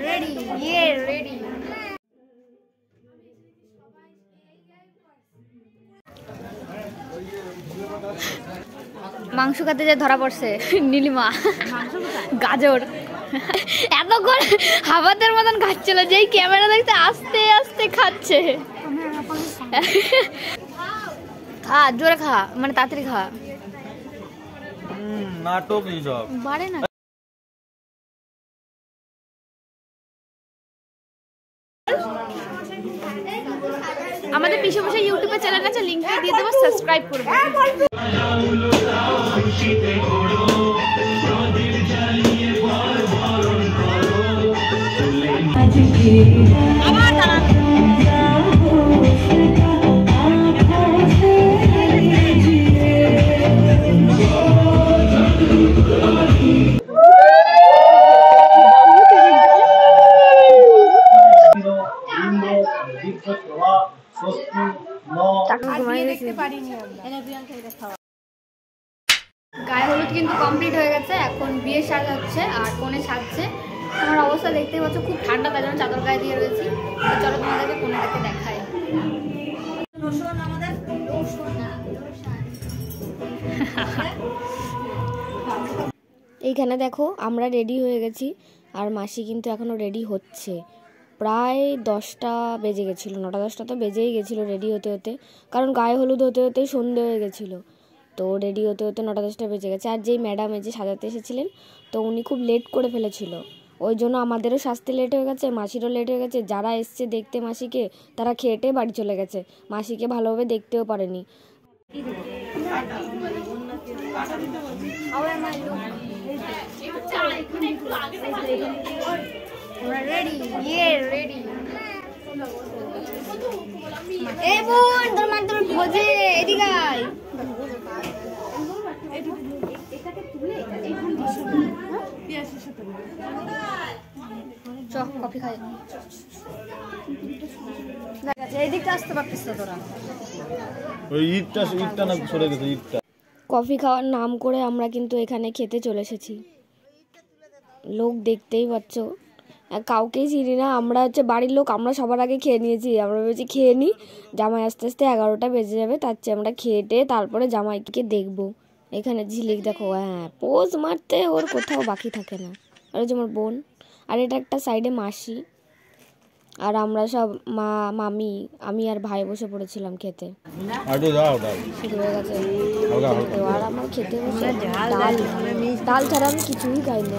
Ready, ইয়ে ready. মাংস খাতে যে ধরা পড়ছে নীলিমা, গাজর এতক্ষণ হাবাদের মতন খাচ্ছিল, যেই ক্যামেরা দেখতে আস্তে আস্তে খাচ্ছে। খা, জোরে খা, মানে তাড়াতাড়ি খা। নাটক বাড়ে না। আমাদের পিছু পিছু ইউটিউবে চ্যানেল আছে, লিংক দিয়ে দেবো, সাবস্ক্রাইব করবে। আবার দাঁড়ান। গায়ে হলুদ কিন্তু কমপ্লিট হয়ে গেছে, এখন বিয়ে সাজ হচ্ছে আর কোণে সাজছে। আমার অবস্থা দেখতেই পাচ্ছ, খুব ঠান্ডা, তাই জন্য চাদর গায়ে দিয়ে রয়েছি। চলো তোমাদেরকে কোণেটাকে দেখাই। এইখানে দেখো আমরা রেডি হয়ে গেছি, আর মাসি কিন্তু এখনো রেডি হচ্ছে। প্রায় 10টা বেজে গেছিলো, 9টা-10টা তো বেজেই গেছিলো রেডি হতে হতে, কারণ গায়ে হলুদ হতে হতেই সন্ধে হয়ে গেছিলো। তো রেডি হতে হতে 9টা-10টা বেজে গেছে। আর যেই ম্যাডাম যে সাজাতে এসেছিলেন, তো উনি খুব লেট করে ফেলেছিল, ওই জন্য আমাদেরও সাজতে লেট হয়ে গেছে, মাসিরও লেট হয়ে গেছে। যারা এসছে দেখতে মাসিকে, তারা খেটে বাড়ি চলে গেছে, মাসিকে ভালোভাবে দেখতেও পারেনি। রেডি, ইয়ে রেডি। এ বোন, তোর মান তোর খোঁজে, এদিকে আয়। চ, কফি খাই। এইদিকটা আসতে পারতিস তো তোরা। ওই ইটটা না সরে গেছে, ইটটা। কফি খাওয়ার নাম করে আমরা কিন্তু এখানে খেতে চলে এসেছি। লোক দেখতেই পাচ্ছ, কাউকেই চিনি না। আমরা হচ্ছে বাড়ির লোক, আমরা সবার আগে খেয়ে নিয়েছি। আমরা ভেবেছি খেয়ে নিই, জামাই আস্তে আস্তে 11টা বেজে যাবে, তার চেয়ে আমরা খেটে তারপরে জামাইকে দেখবো। এখানে ঝিলিক দেখো, হ্যাঁ পোজ মারতে ওর কোথাও বাকি থাকে না। আর যে আমার বোন, আর এটা একটা সাইডে মাসি, আর আমরা সব মামি, আমি আর ভাই বসে পড়েছিলাম খেতে। শুরু হয়ে গেছে। আর আমার খেতে বসে ডাল ছাড়া আমি কিছুই খাইনি।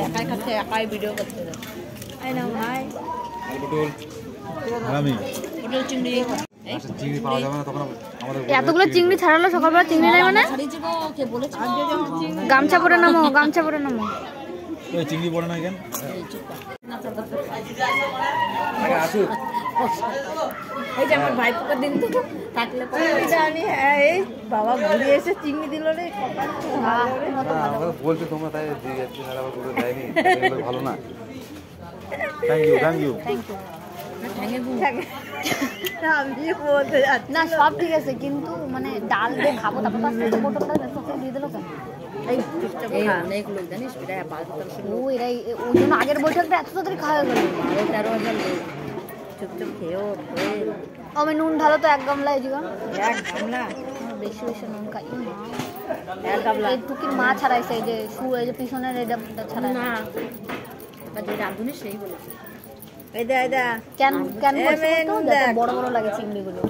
একাই খাচ্ছে, একাই ভিডিও করতে। এতগুলো চিংড়ি ছাড়ালো সকালবেলা, চিংড়ি নাই মানে? গামছা পরে নামো, গামছা পরে নামো। চিংড়ি পড়ে না কেন? এই যে আমার ভাইপোকার দিন তো থাকলে জানি, হ্যাঁ এই বাবা ঘুরে এসে চিংড়ি দিল রে, বলছো তোমরা, তাই দেয়নি, ভালো না। Thank you, thank you, thank you. না সব ঠিক আছে, কিন্তু মানে ডাল দিয়ে খাবো, তারপর দিয়ে দিল কেন? ওই জন্য আগের বৈঠকটা এত তাড়াতাড়ি খাওয়া গেল। চুপচাপ খেয়েও আমি নুন ঢালো তো 1 গামলা, এই জীবন 1 গামলা, বেশি বেশি নুন খাই। 1 গামলা টুকির মা ছাড়াইছে, এই যে এই যে পিছনের এটা ছাড়াই না, যে রাঁধুনি সেই বলেছে। কেন বড় বড় লাগে চিংড়িগুলো।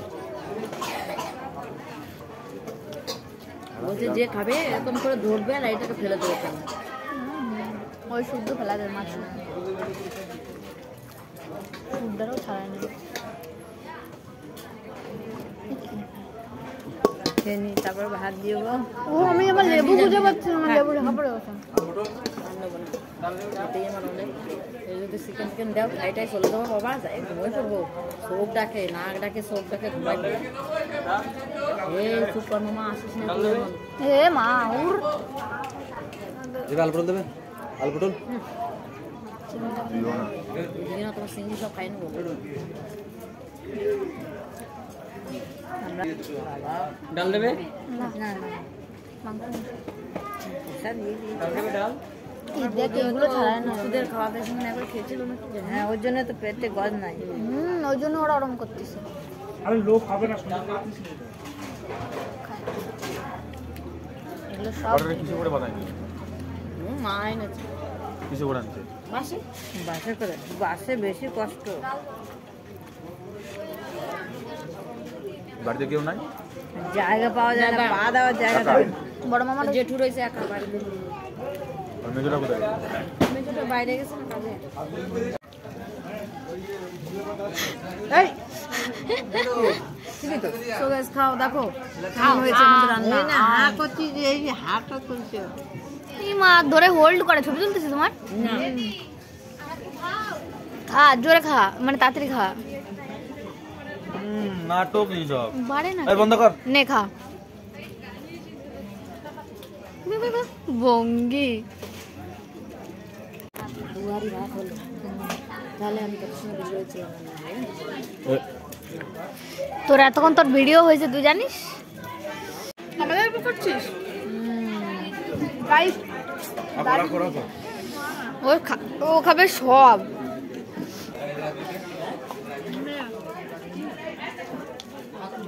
বলছে যে খাবে এরকম করে ধরবে আর এটাকে ফেলে দেবে কেন? ওই শুদ্ধ ফেলা দেবে, মাছ শুদ্ধটাও ছাড়াই না। তারপরে ভাত দিয়ে ও আমি আবার লেবু বুঝে পাচ্ছি না, লেবু ঢাকা পড়ে গেছে। যদি চিকেন টিকেন দাও, এটাই চলে দেবো বাবা, যাই ঘুমাই পড়বো। চোখ ডাকে, নাক ডাকে, চোখ ডাকে, ঘুমাই পড়বো। এই চুপ কর মামা, আসিস না। এ মা উর আলপটল দেবে, আলপটল তোমার চিংড়ি সব খাই নেবো। ডাল দেবে না, ডাল দেখ এগুলো ছাড়ায় না। ওষুধের খাওয়াতে সময় একবার খেয়েছিল না কি জানি। হ্যাঁ ওর জন্য তো পেটে গজ নাই। ওই জন্য ওরা ওরম করতেছে। আরে লোক হবে না শুনে। এগুলো সব অর্ডারে কিছু করে বানায়নি, মা এনেছে কিছু করে আনছে। বাসে বাসে করে, বাসে বেশি কষ্ট। বাড়িতে কেউ নাই? জায়গা পাওয়া যায় না, পা দেওয়ার জায়গা একা? থাকে না। বড় মামার জেঠু রয়েছে একা বাড়িতে। আর মেজোটা কোথায়? মেজোটা বাইরে গেছে না কাজে। এই So guys, খাও দেখো কেমন হয়েছে আমাদের রান্না। না হা করছিস যে এই যে হাটা করছে। এই মা ধরে হোল্ড করে ছবি তুলতেছিস তোমার? খা জোরে খা, মানে তাড়াতাড়ি খা। নাটক এই সব। বাড়ে না এই বন্ধ কর। নে খা। বঙ্গি দুয়ারি ভাত হলো তাহলে আমি কত সময় বেশি হয়েছিলাম তোর এতক্ষণ তোর ভিডিও হয়েছে তুই জানিস? আমাদের উপর করছিস গাইস। ও খাবে সব।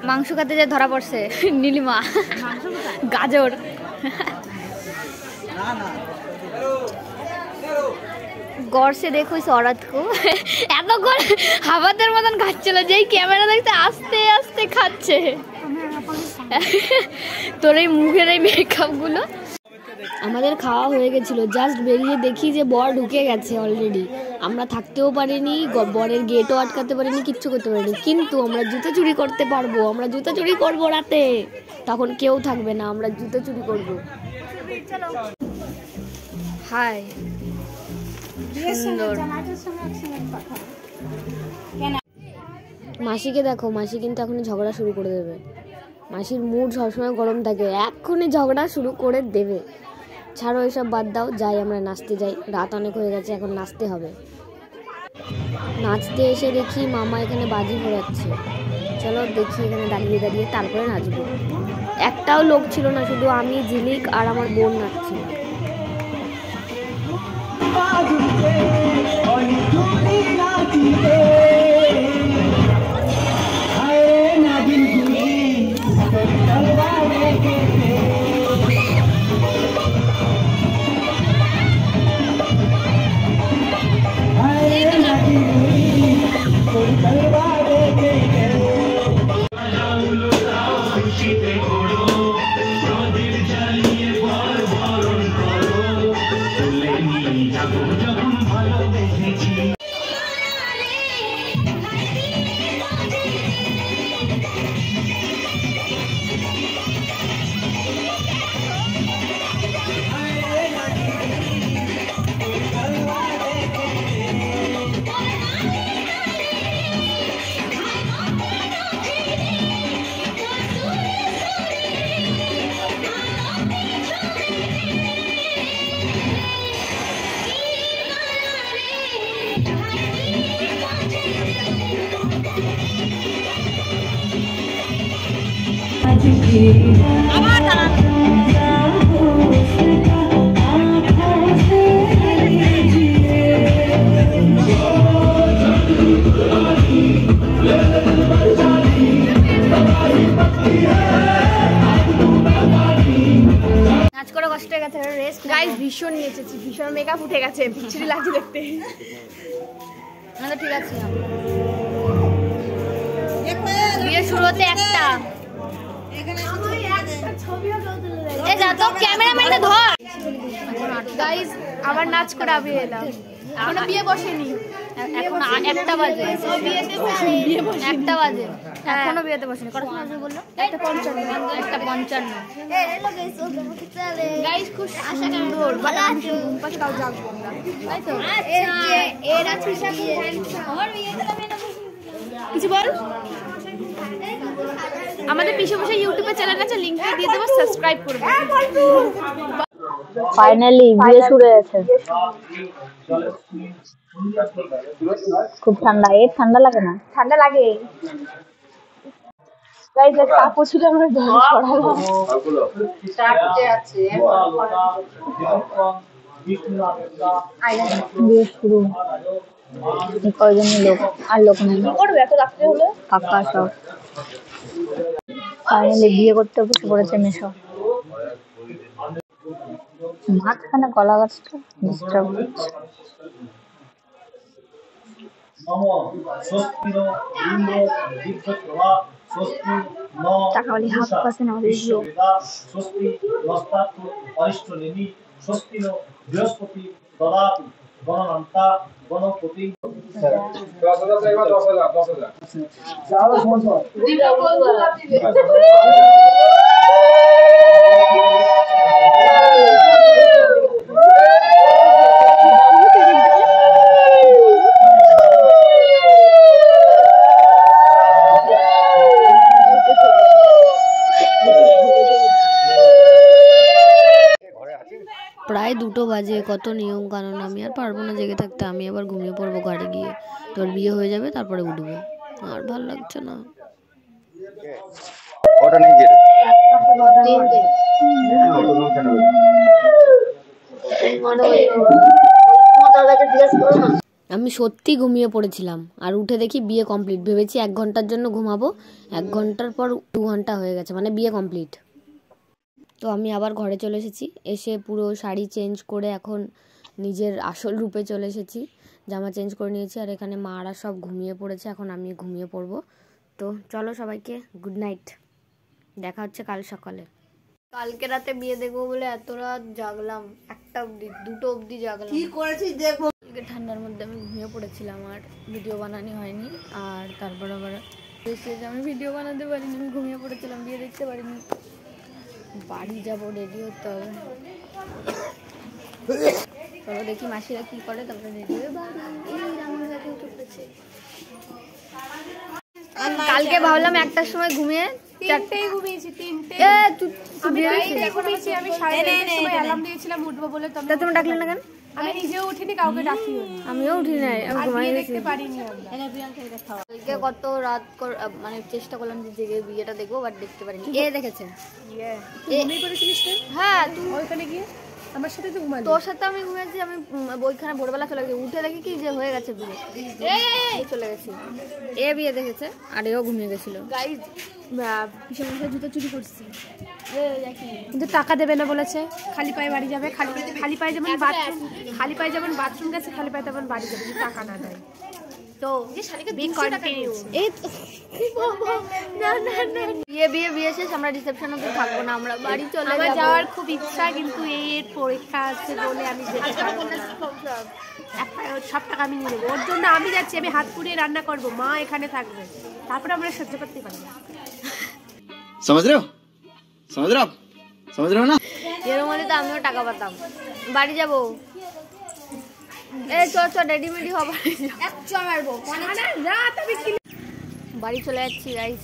মাংস খেতে যে ধরা পড়ছে নীলিমা, গাজর। गौर से देखो इस औरत को এতক্ষণ হাবাদের মতন খাচ্ছিল, যেই ক্যামেরা দেখতে আস্তে আস্তে খাচ্ছে। তোর এই মুখের এই মেকআপ গুলো। আমাদের খাওয়া হয়ে গেছিল, জাস্ট বেরিয়ে দেখি যে বর ঢুকে গেছে অলরেডি। আমরা থাকতেও পারিনি, বরের গেটও আটকাতে পারিনি, কিচ্ছু করতে পারিনি। কিন্তু আমরা জুতো চুরি করতে পারবো, আমরা জুতো চুরি করবো রাতে। তখন কেউ থাকবে না, আমরা জুতো চুরি করবো। হাই সুন্দর। মাসিকে দেখো, মাসি কিন্তু এখনই ঝগড়া শুরু করে দেবে। মাসির মুড সবসময় গরম থাকে, এক্ষুনি ঝগড়া শুরু করে দেবে। ছাড়ো এসব বাদ দাও, যাই আমরা নাচতে যাই। রাত অনেক হয়ে গেছে, এখন নাচতে হবে। নাচতে এসে দেখি মামা এখানে বাজি ঘোরাচ্ছে। চলো দেখি এখানে দাঁড়িয়ে দাঁড়িয়ে তারপরে নাচবো। একটাও লোক ছিল না, শুধু আমি, ঝিলিক আর আমার বোন নাচছিল। নাচ করে কষ্ট হয়ে গেছে, রেস্ট। গাইস ভীষণ নেচেছি, ভীষণ মেকআপ উঠে গেছে, বিচ্ছিরি লাগছে দেখতে। না তো ঠিক আছে, বিয়ে শুরু হতে একটা। এ যা তো ক্যামেরাম্যানটা ধর। গাইস আবার নাচ করে আমি এলাম, এখনো বিয়ে বসেনি, এখন 1টা বাজে। একটা বাজে এখনো বিয়েতে বসেনি। কত সময় বাজে বললো? 1:55। গাইস খুব সুন্দর, ঘুম পাশে কাউ জাগবো না, তাই তো? কিছু বল। আমাদের পিছে বসে ইউটিউবে চ্যানেল আছে, লিংকটা দিয়ে দেবো, সাবস্ক্রাইব করবে। ফাইনালি বিয়ে শুরু হয়েছে। খুব ঠান্ডা, এর ঠান্ডা লাগে না? ঠান্ডা লাগে। গাইস এক কাপড় ছিল, আমরা জল ছড়ালাম। বিয়ে শুরু। কয়জনই লোক, আর লোক নেই, কাকা সব ফাইনালি বিয়ে করতে বসে পড়েছে মেশো। মাঝখানে গলা গাছটা ডিস্টার্ব হচ্ছে। টাকাওয়ালি হাফ পাশে না দিও। প্রায় 2টো বাজে, কত নিয়ম কানুন, আমি আর পারবো না জেগে থাকতে, আমি আবার ঘুমিয়ে পড়বো ঘরে গিয়ে। তোর বিয়ে হয়ে যাবে তারপরে উঠবো, আর ভাল লাগছে না। আমি সত্যি ঘুমিয়ে পড়েছিলাম, আর উঠে দেখি বিয়ে কমপ্লিট। ভেবেছি 1 ঘন্টার জন্য ঘুমাবো, 1 ঘন্টার পর 2 ঘন্টা হয়ে গেছে, মানে বিয়ে কমপ্লিট। তো আমি আবার ঘরে চলে এসেছি, এসে পুরো শাড়ি চেঞ্জ করে এখন নিজের আসল রূপে চলে এসেছি, জামা চেঞ্জ করে নিয়েছি। আর এখানে মারা সব ঘুমিয়ে পড়েছে, এখন আমি ঘুমিয়ে পড়বো। তো চলো সবাইকে গুড নাইট, দেখা হচ্ছে কাল সকালে। কালকে রাতে বিয়ে দেখবো বলে এত রাত জাগলাম, 1টা অবধি 2টো অবধি জাগলাম। কি করেছিস দেখবো। ঠান্ডার মধ্যে আমি ঘুমিয়ে পড়েছিলাম, আর ভিডিও বানানো হয়নি। আর তারপর আবার আমি ভিডিও বানাতে পারিনি, আমি ঘুমিয়ে পড়েছিলাম, বিয়ে দেখতে পারিনি। বাড়ি যাবো, রেডি হতে হবে। চলো দেখি মাসিরা কি করে, তারপরে রেডি হয়ে কালকে ভাবলাম 1টার সময় ঘুমিয়ে, 4টায় ঘুমিয়েছি, 3টে ঘুমিয়েছি আমি, 3:30টার সময় অ্যালার্ম দিয়েছিলাম উঠবো বলে। তুমি ডাকলে না কেন? আমি নিজেও উঠিনি, কাউকে ডাকিও। আমিও উঠি নাই, আমি ঘুমাই দেখতে পারিনি। কালকে কত রাত মানে চেষ্টা করলাম যে জেগে বিয়েটা দেখবো, বাট দেখতে পারিনি। এ দেখেছে? হ্যাঁ, তুই ওইখানে গিয়ে আমার সাথে তো ঘুমালি। তোর সাথে আমি ঘুমিয়েছি, আমি ওইখানে ভোরবেলা চলে গেছি, উঠে দেখি কি যে হয়ে গেছে বিয়ে, চলে গেছি। এ বিয়ে দেখেছে, আর এও ঘুমিয়ে গেছিল। গাইজ জুতো চুরি করছি, কিন্তু টাকা দেবে না বলেছে, খালি পায়ে বাড়ি যাবে। খালি পায়ে যেমন বাথরুম, খালি পায়ে যেমন বাথরুম গেছে, খালি পায়ে তেমন বাড়ি যাবে, টাকা না দেয়। তো বিয়ে শেষ, আমরা রিসেপশনে তো থাকবো না, আমরা বাড়ি চলে যাবো। যাওয়ার খুব ইচ্ছা, কিন্তু এর পরীক্ষা আছে বলে আমি যেতে পারবো না। সব টাকা আমি নিয়ে নেবো, ওর জন্য আমি যাচ্ছি, আমি হাত পুড়িয়ে রান্না করবো, মা এখানে থাকবে, তারপরে আমরা সহ্য করতে পারবো না। समझ रहे हो ना? এরকম হলে তো আমিও টাকা পাতাম। বাড়ি যাবো, এই চ রেডিমেডি হবো, বাড়ি চলে যাচ্ছি গাইস।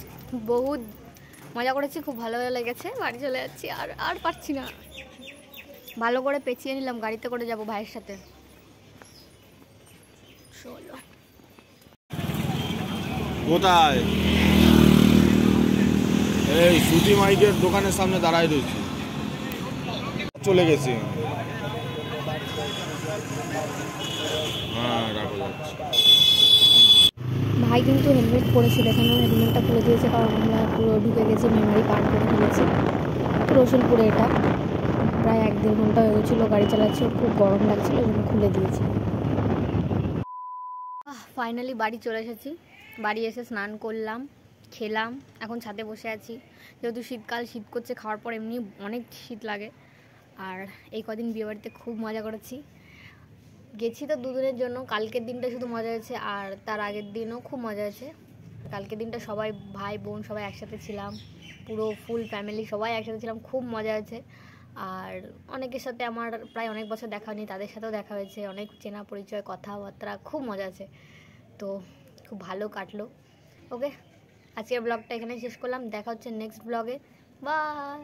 বহুত মজা করেছি, খুব ভালো লেগেছে। বাড়ি চলে যাচ্ছি, আর পারছি না। ভালো করে পেঁচিয়ে নিলাম, গাড়িতে করে যাব ভাইয়ের সাথে। চলো। কোথায়? এই সুতি মাইকের দোকানের সামনে দাঁড়ায় রয়েছি, চলে গেছি। হ্যাঁ, রাখো যাচ্ছি। ভাই কিন্তু হেলমেট পরেছিল, এখানেও হেলমেটটা খুলে দিয়েছে, কারণ আমরা পুরো ঢুকে গেছি, মেমারি পার করে ফেলেছি। রসুলপুরে এটা প্রায় 1-1.5 ঘন্টা হয়ে গেছিলো গাড়ি চালাচ্ছি, খুব গরম লাগছিল, ওই জন্য খুলে দিয়েছি। ফাইনালি বাড়ি চলে এসেছি। বাড়ি এসে স্নান করলাম, খেলাম, এখন ছাদে বসে আছি। যেহেতু শীতকাল, শীত করছে, খাওয়ার পর এমনি অনেক শীত লাগে। আর এই কদিন বিয়েবাড়িতে খুব মজা করেছি। গেছি তো 2 দিনের জন্য, কালকের দিনটা শুধু মজা হয়েছে, আর তার আগের দিনও খুব মজা হয়েছে। কালকের দিনটা সবাই ভাই বোন সবাই একসাথে ছিলাম, পুরো ফুল ফ্যামিলি সবাই একসাথে ছিলাম, খুব মজা হয়েছে। আর অনেকের সাথে আমার প্রায় অনেক বছর দেখা হয়নি, তাদের সাথেও দেখা হয়েছে, অনেক চেনা পরিচয়, কথাবার্তা, খুব মজা আছে। তো খুব ভালো কাটলো। ওকে, আজকের ব্লগটা এখানে শেষ করলাম, দেখা হচ্ছে নেক্সট ব্লগে। বাই।